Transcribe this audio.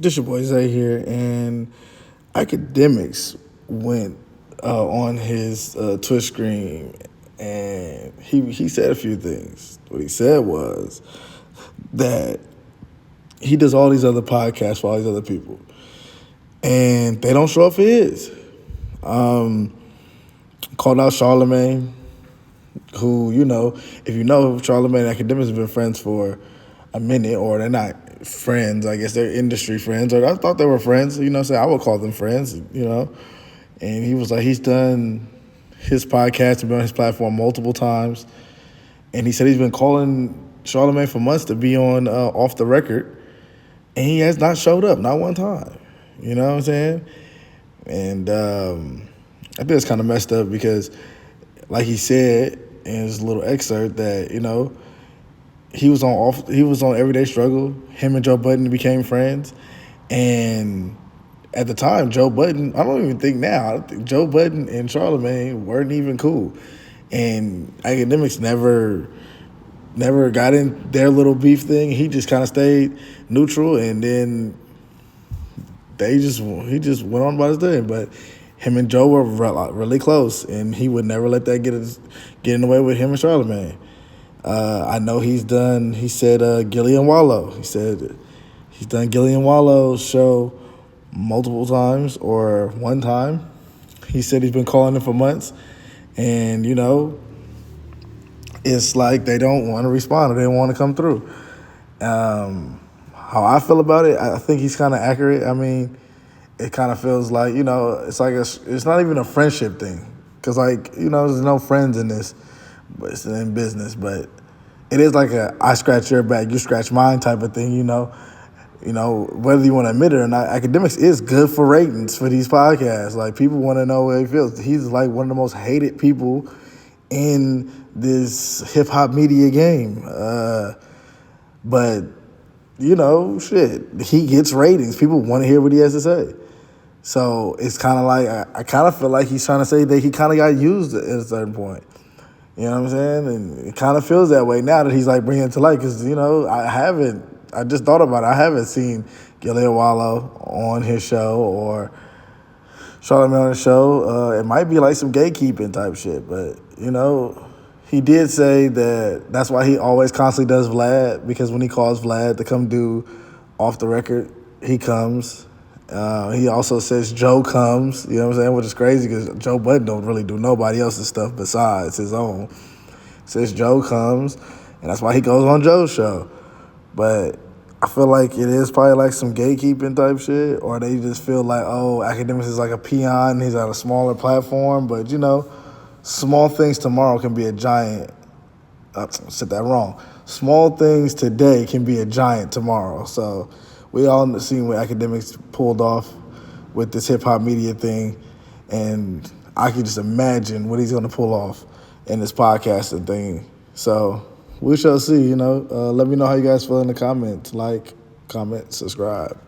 This your boy Zay here, and Akademiks went on his Twitch stream, and he said a few things. What he said was that he does all these other podcasts for all these other people, and they don't show up for his. Called out Charlemagne, who, if you know, Charlemagne and Akademiks have been friends for a minute, or they're not friends. I guess they're industry friends, or I thought they were friends. I would call them friends. And he was like, he's done his podcast and been on his platform multiple times, and he said he's been calling Charlemagne for months to be on Off the Record, and he has not showed up, not one time. You know what I'm saying? And I think it's kind of messed up because, like he said in his little excerpt, that he was on Everyday Struggle. Him and Joe Budden became friends, and at the time, Joe Budden, I don't even think now, I think Joe Budden and Charlemagne weren't even cool, and Akademiks never got in their little beef thing. He just kind of stayed neutral, and then he just went on about his thing. But him and Joe were really close, and he would never let that get in the way with him and Charlemagne. I know he said Gillian Wallow. He said he's done Gillian Wallow's show multiple times, or one time. He said he's been calling him for months, and, it's like they don't want to respond, or they don't want to come through. How I feel about it, I think he's kind of accurate. I mean, it kind of feels like, it's like it's not even a friendship thing. Because, there's no friends in this, but it's in business. But it is like a I scratch your back, you scratch mine type of thing, whether you want to admit it or not. Akademiks is good for ratings for these podcasts. Like, people want to know what he feels. He's like one of the most hated people in this hip-hop media game. But, he gets ratings. People want to hear what he has to say. So it's kind of like, I kind of feel like he's trying to say that he kind of got used at a certain point. You know what I'm saying? And it kind of feels that way now that he's like bringing it to light. Because, I just thought about it. I haven't seen Gillian Wallow on his show or Charlemagne on his show. It might be like some gatekeeping type shit. But, he did say that that's why he always constantly does Vlad. Because when he calls Vlad to come do Off the Record, he comes. He also says Joe comes, you know what I'm saying, which is crazy because Joe Budden don't really do nobody else's stuff besides his own. Says Joe comes, and that's why he goes on Joe's show. But I feel like it is probably like some gatekeeping type shit, or they just feel like, Akademiks is like a peon, he's on a smaller platform. But, small things tomorrow can be a giant. I said that wrong. Small things today can be a giant tomorrow. So we all seen what Akademiks pulled off with this hip-hop media thing, and I can just imagine what he's going to pull off in this podcasting thing. So we shall see, Let me know how you guys feel in the comments. Like, comment, subscribe.